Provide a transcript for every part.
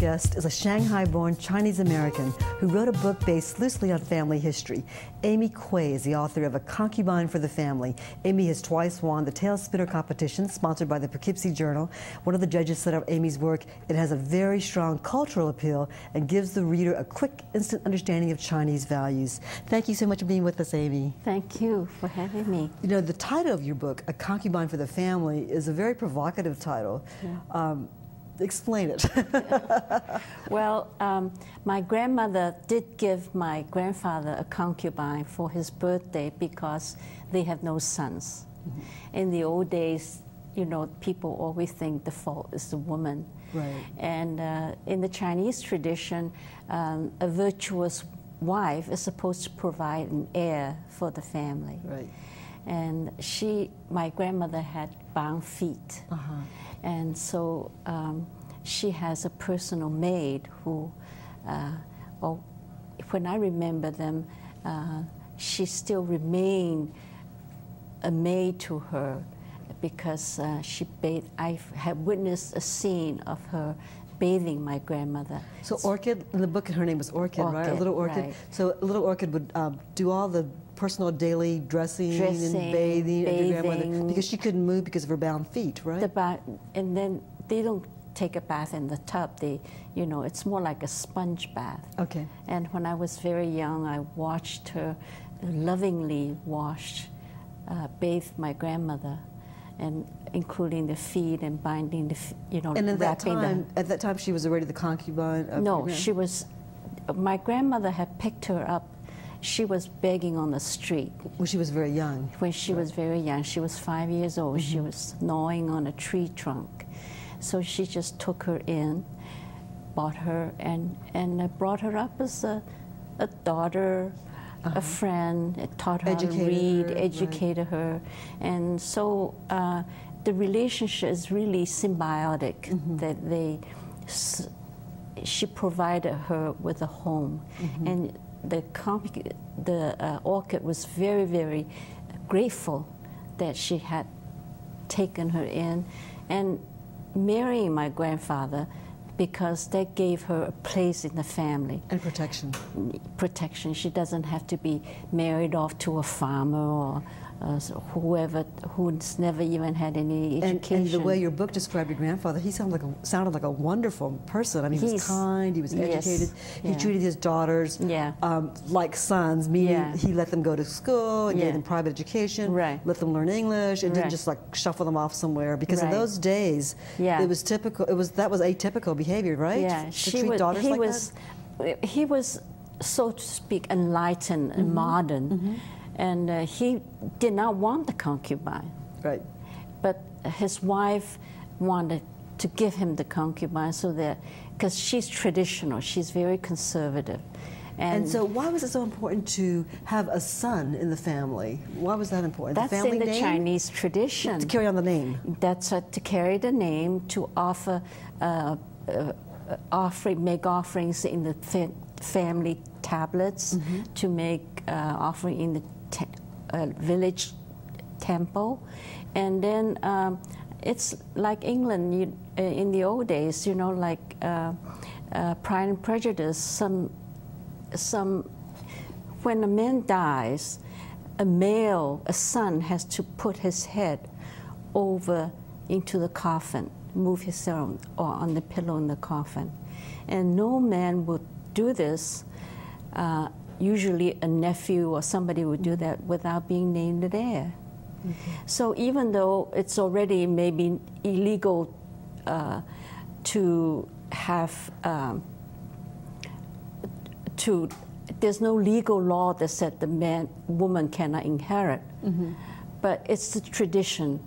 guest is a Shanghai-born Chinese-American who wrote a book based loosely on family history. Amy Kwei is the author of A Concubine for the Family. Amy has twice won the Tail Spinner competition, sponsored by the Poughkeepsie Journal. One of the judges said of Amy's work, it has a very strong cultural appeal and gives the reader a quick, instant understanding of Chinese values. Thank you so much for being with us, Amy. Thank you for having me. You know, the title of your book, A Concubine for the Family, is a very provocative title. Yeah. Explain it. Well, my grandmother did give my grandfather a concubine for his birthday because they have no sons. Mm-hmm. In the old days, you know, people always think the fault is the woman. Right. And in the Chinese tradition, a virtuous wife is supposed to provide an heir for the family. Right. And my grandmother had bound feet. Uh-huh. And so she has a personal maid who, when I remember them, she still remained a maid to her because I had witnessed a scene of her bathing my grandmother. So Orchid, in the book her name was Orchid, right? A little Orchid. Right. So little Orchid would do all the personal daily dressing and bathing of your grandmother because she couldn't move because of her bound feet, right? And then they don't take a bath in the tub. You know, it's more like a sponge bath. Okay. And when I was very young, I watched her lovingly bathe my grandmother, and including the feet and binding the, And at that time, she was already the concubine of No, she was. My grandmother had picked her up. She was begging on the street. When she was very young. When she was very young. She was 5 years old. Mm-hmm. She was gnawing on a tree trunk. So she just took her in, bought her, and brought her up as a daughter, a friend, taught her how to read, educated her. And so the relationship is really symbiotic, that she provided her with a home. And the Orchid was very, very grateful that she had taken her in and marrying my grandfather, because that gave her a place in the family. And protection. Protection. She doesn't have to be married off to a farmer or whoever who's never even had any education. And the way your book described your grandfather, he sounded like a wonderful person. I mean, he was kind, he was educated, he treated his daughters like sons, meaning he let them go to school and gave them private education, let them learn English, and didn't just like shuffle them off somewhere. Because in those days, it was typical. That was atypical behavior, right? Yeah, to treat daughters like that. He was, so to speak, enlightened and modern. And he did not want the concubine. Right. But his wife wanted to give him the concubine so that, because she's traditional, she's very conservative. And so why was it so important to have a son in the family? Why was that important? That's the family in the name? Chinese tradition. To carry on the name. That's to carry the name, to offer, make offerings in the family tablets, to make offering in the village temple. And then it's like England in the old days, you know, like Pride and Prejudice. When a man dies, a son has to put his head over into the coffin, move his head on the pillow in the coffin. And no man would do this. Usually a nephew or somebody would do that without being named the heir. So even though it's already maybe illegal to have, there's no legal law that said the woman cannot inherit, but it's the tradition.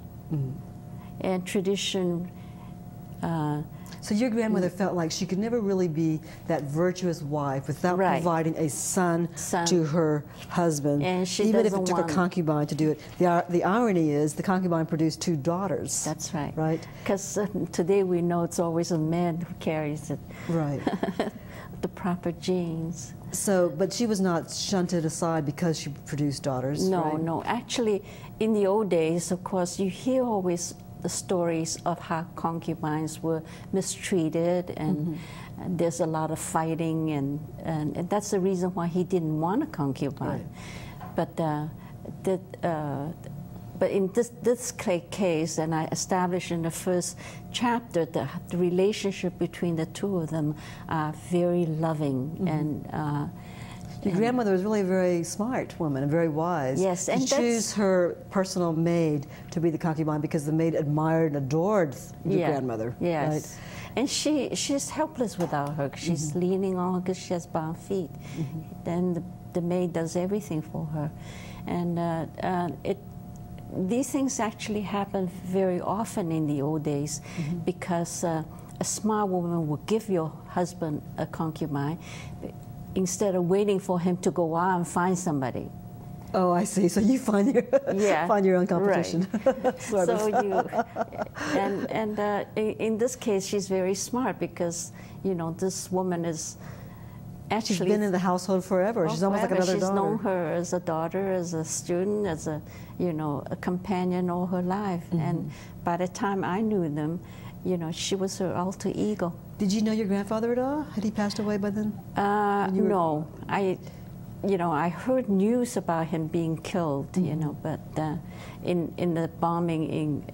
And tradition. So your grandmother felt like she could never really be that virtuous wife without providing a son to her husband, and she even if it took a concubine to do it. The irony is the concubine produced 2 daughters. That's right. Right? Because today we know it's always a man who carries it. Right. The proper genes. So, but she was not shunted aside because she produced daughters, No, right? no. Actually, in the old days, of course, you hear always the stories of how concubines were mistreated, and there's a lot of fighting, and that's the reason why he didn't want a concubine. Right. But in this case, and I established in the first chapter, the relationship between the two of them are very loving. And your grandmother was really a very smart woman and very wise. Yes, and choose her personal maid to be the concubine because the maid admired and adored your grandmother. Yes, right? And she's helpless without her. She's leaning on her because she has bound feet. Then the maid does everything for her, and these things actually happen very often in the old days, because a smart woman would give your husband a concubine instead of waiting for him to go out and find somebody. Oh, I see. So you find your find your own competition. Right. So in this case, she's very smart because this woman is actually, she's been in the household forever. She's almost like another daughter. She's known her as a daughter, as a student, as a companion all her life. And by the time I knew them, she was her alter ego. Did you know your grandfather at all? Had he passed away by then? No, I heard news about him being killed, but in the bombing in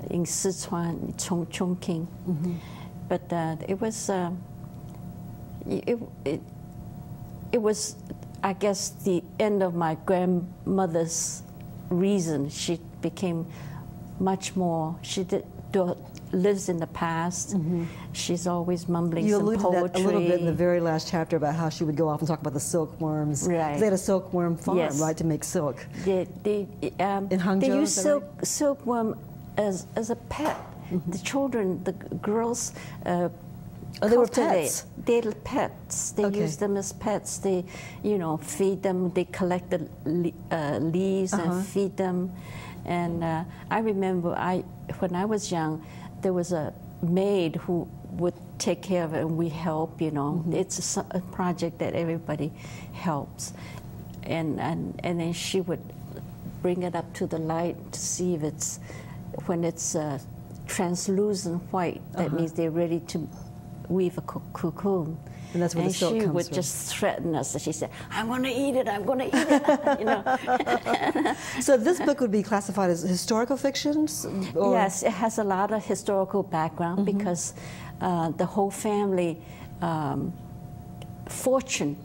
Sichuan, Chongqing. But it was, I guess, the end of my grandmother's reason. She became much more. Lives in the past. She's always mumbling some poetry. You alluded that a little bit in the very last chapter about how she would go off and talk about the silkworms. Right. They had a silkworm farm, right, to make silk. In Hangzhou, they use silkworm as a pet. The children, the girls, they were pets. They're pets. They use them as pets. They, feed them. They collect the leaves and feed them. And I remember, when I was young, there was a maid who would take care of it, and we help. It's a project that everybody helps, and then she would bring it up to the light to see if when it's translucent white. That means they're ready to weave a cocoon. And that's where the silk comes from. And she would just threaten us. She said, "I'm going to eat it. I'm going to eat it." So this book would be classified as historical fiction? Yes, it has a lot of historical background because the whole family fortune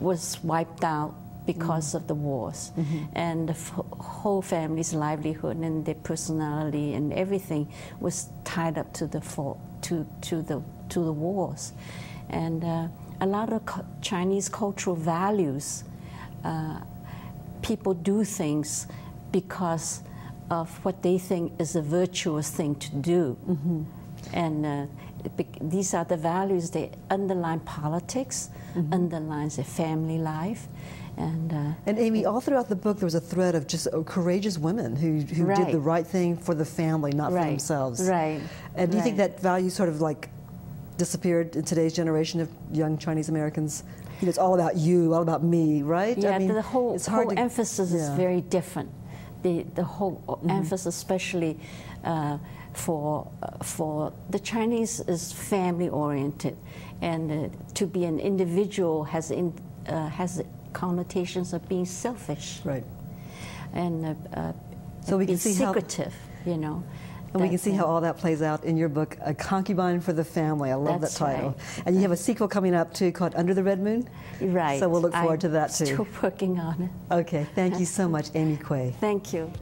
was wiped out because of the wars, and the whole family's livelihood and their personality and everything was tied up to the wars. And a lot of Chinese cultural values, people do things because of what they think is a virtuous thing to do. And these are the values that underline politics, underlines their family life. And Amy, all throughout the book there was a thread of just courageous women who did the right thing for the family, not for themselves. Right. And do you think that value sort of like disappeared in today's generation of young Chinese Americans? It's all about you, all about me, right? Yeah, I mean, the whole emphasis is very different. The whole emphasis, especially for the Chinese, is family oriented, and to be an individual has connotations of being selfish, right? And so we can see secretive, And we can see how all that plays out in your book, A Concubine for the Family. I love that title. Right. And you have a sequel coming up, too, called Under the Red Moon? Right. So we'll look forward to that, too. Still working on it. Okay. Thank you so much, Amy Kwei. Thank you.